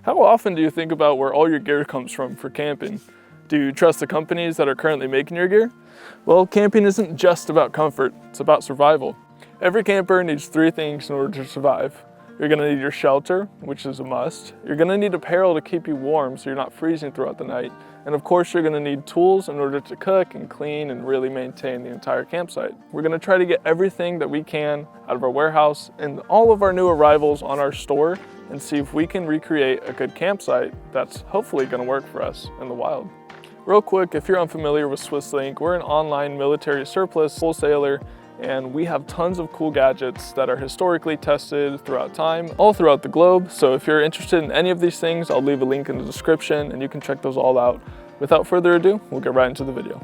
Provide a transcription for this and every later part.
How often do you think about where all your gear comes from for camping? Do you trust the companies that are currently making your gear? Well, camping isn't just about comfort, it's about survival. Every camper needs 3 things in order to survive. You're gonna need your shelter, which is a must. You're gonna need apparel to keep you warm so you're not freezing throughout the night. And of course, you're gonna need tools in order to cook and clean and really maintain the entire campsite. We're gonna try to get everything that we can out of our warehouse and all of our new arrivals on our store and see if we can recreate a good campsite that's hopefully gonna work for us in the wild. Real quick, if you're unfamiliar with SwissLink, we're an online military surplus wholesaler, and we have tons of cool gadgets that are historically tested throughout time, all throughout the globe. So if you're interested in any of these things, I'll leave a link in the description and you can check those all out. Without further ado, we'll get right into the video.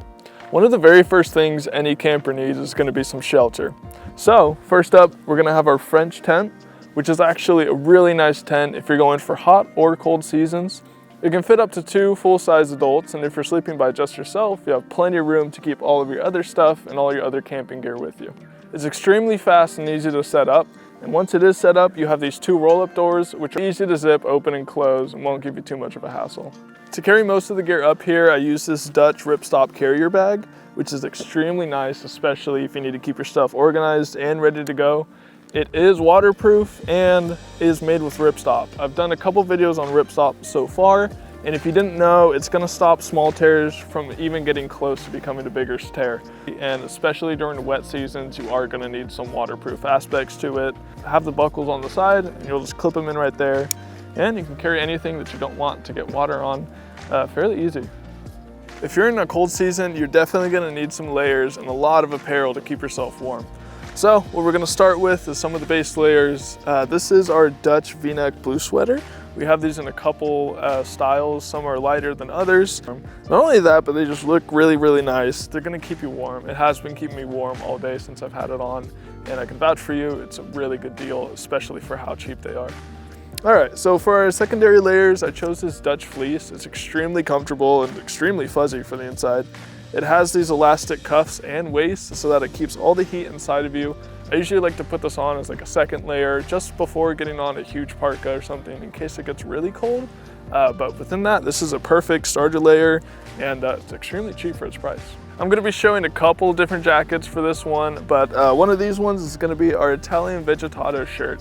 One of the very first things any camper needs is gonna be some shelter. So first up, we're gonna have our French tent, which is actually a really nice tent if you're going for hot or cold seasons. It can fit up to 2 full-size adults, and if you're sleeping by just yourself, you have plenty of room to keep all of your other stuff and all your other camping gear with you. It's extremely fast and easy to set up, and once it is set up, you have these 2 roll-up doors, which are easy to zip, open, and close, and won't give you too much of a hassle. To carry most of the gear up here, I use this Dutch Ripstop carrier bag, which is extremely nice, especially if you need to keep your stuff organized and ready to go. It is waterproof and is made with Ripstop. I've done a couple videos on Ripstop so far, and if you didn't know, it's gonna stop small tears from even getting close to becoming a bigger tear. And especially during the wet seasons, you are gonna need some waterproof aspects to it. Have the buckles on the side, and you'll just clip them in right there. And you can carry anything that you don't want to get water on fairly easy. If you're in a cold season, you're definitely gonna need some layers and a lot of apparel to keep yourself warm. So what we're gonna start with is some of the base layers. This is our Dutch V-neck blue sweater. We have these in a couple styles. Some are lighter than others. Not only that, but they just look really, really nice. They're gonna keep you warm. It has been keeping me warm all day since I've had it on, and I can vouch for you, it's a really good deal, especially for how cheap they are. All right, so for our secondary layers, I chose this Dutch fleece. It's extremely comfortable and extremely fuzzy for the inside. It has these elastic cuffs and waist so that it keeps all the heat inside of you. I usually like to put this on as like a second layer just before getting on a huge parka or something in case it gets really cold. But within that, this is a perfect starter layer, and it's extremely cheap for its price. I'm gonna be showing a couple different jackets for this one, but one of these ones is gonna be our Italian Vegetato shirt.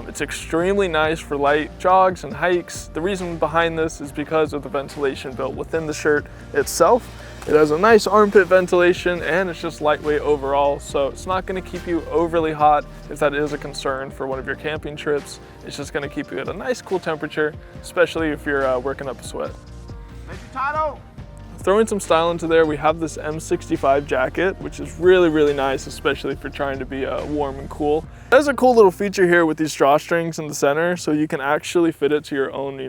It's extremely nice for light jogs and hikes. The reason behind this is because of the ventilation built within the shirt itself. It has a nice armpit ventilation and it's just lightweight overall, so it's not gonna keep you overly hot if that is a concern for one of your camping trips. It's just gonna keep you at a nice cool temperature, especially if you're working up a sweat. Vegetato! Throwing some style into there, we have this M65 jacket, which is really, really nice, especially if you're trying to be warm and cool. There's a cool little feature here with these drawstrings in the center, so you can actually fit it to your own,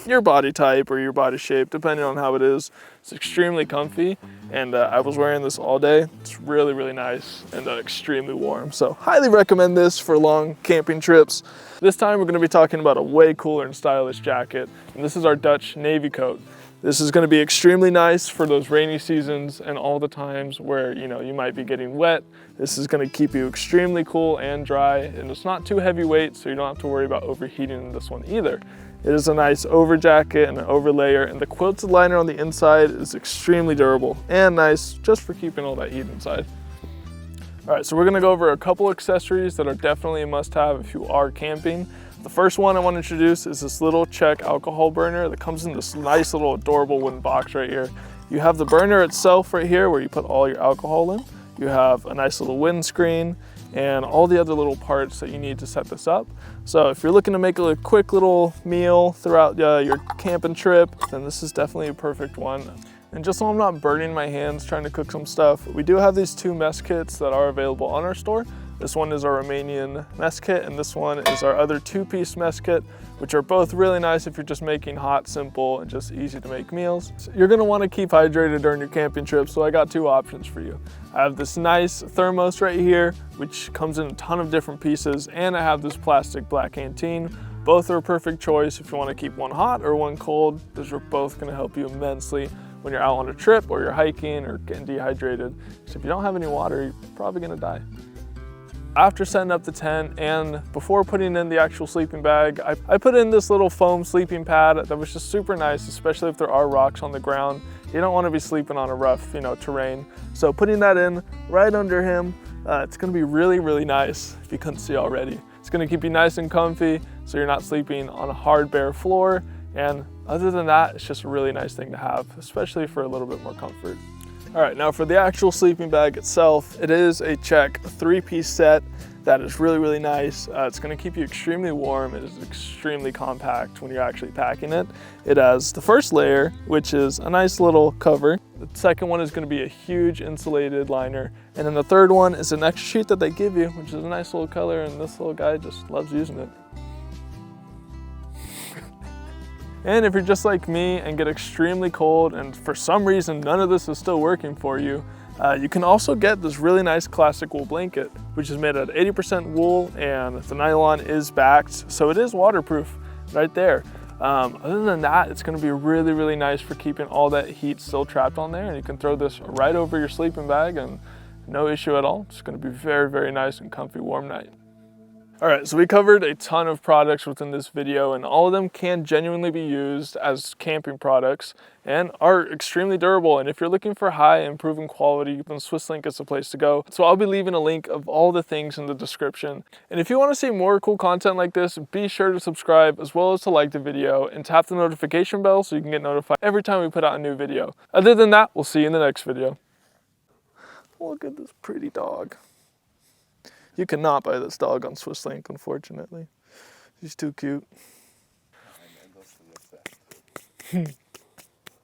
your body type or your body shape, depending on how it is. It's extremely comfy, and I was wearing this all day. It's really, really nice and extremely warm. So highly recommend this for long camping trips. This time we're gonna be talking about a way cooler and stylish jacket, and this is our Dutch navy coat. This is gonna be extremely nice for those rainy seasons and all the times where you might be getting wet. This is gonna keep you extremely cool and dry, and it's not too heavyweight, so you don't have to worry about overheating in this one either. It is a nice over jacket and an over layer, and the quilted liner on the inside is extremely durable and nice just for keeping all that heat inside. All right, so we're gonna go over a couple accessories that are definitely a must-have if you are camping. The first one I want to introduce is this little Czech alcohol burner that comes in this nice little adorable wooden box right here. You have the burner itself right here where you put all your alcohol in. You have a nice little windscreen and all the other little parts that you need to set this up. So if you're looking to make a quick little meal throughout your camping trip, then this is definitely a perfect one. And just so I'm not burning my hands trying to cook some stuff, we do have these 2 mess kits that are available on our store. This one is our Romanian Mess Kit, and this one is our other 2-piece mess kit, which are both really nice if you're just making hot, simple, and just easy to make meals. So you're gonna wanna keep hydrated during your camping trip, so I got 2 options for you. I have this nice Thermos right here, which comes in a ton of different pieces, and I have this plastic black Canteen. Both are a perfect choice if you wanna keep one hot or one cold. Those are both gonna help you immensely when you're out on a trip or you're hiking or getting dehydrated. So if you don't have any water, you're probably gonna die. After setting up the tent and before putting in the actual sleeping bag, I put in this little foam sleeping pad that was just super nice, especially if there are rocks on the ground. You don't want to be sleeping on a rough, terrain. So putting that in right under him, it's going to be really, really nice if you couldn't see already. It's going to keep you nice and comfy so you're not sleeping on a hard bare floor. And other than that, it's just a really nice thing to have, especially for a little bit more comfort. All right, now for the actual sleeping bag itself, it is a Czech 3-piece set that is really, really nice. It's gonna keep you extremely warm. It is extremely compact when you're actually packing it. It has the first layer, which is a nice little cover. The second one is gonna be a huge insulated liner. And then the third one is an extra sheet that they give you, which is a nice little color, and this little guy just loves using it. And if you're just like me and get extremely cold and for some reason none of this is still working for you, you can also get this really nice classic wool blanket, which is made out of 80% wool and the nylon is backed, so it is waterproof right there. Other than that, it's gonna be really, really nice for keeping all that heat still trapped on there, and you can throw this right over your sleeping bag and no issue at all. It's gonna be very, very nice and comfy warm night. All right, so we covered a ton of products within this video, and all of them can genuinely be used as camping products and are extremely durable. And if you're looking for high and proven quality, then SwissLink is the place to go. So I'll be leaving a link of all the things in the description. And if you want to see more cool content like this, be sure to subscribe as well as to like the video and tap the notification bell so you can get notified every time we put out a new video. Other than that, we'll see you in the next video. Look at this pretty dog. You cannot buy this dog on SwissLink, unfortunately. He's too cute.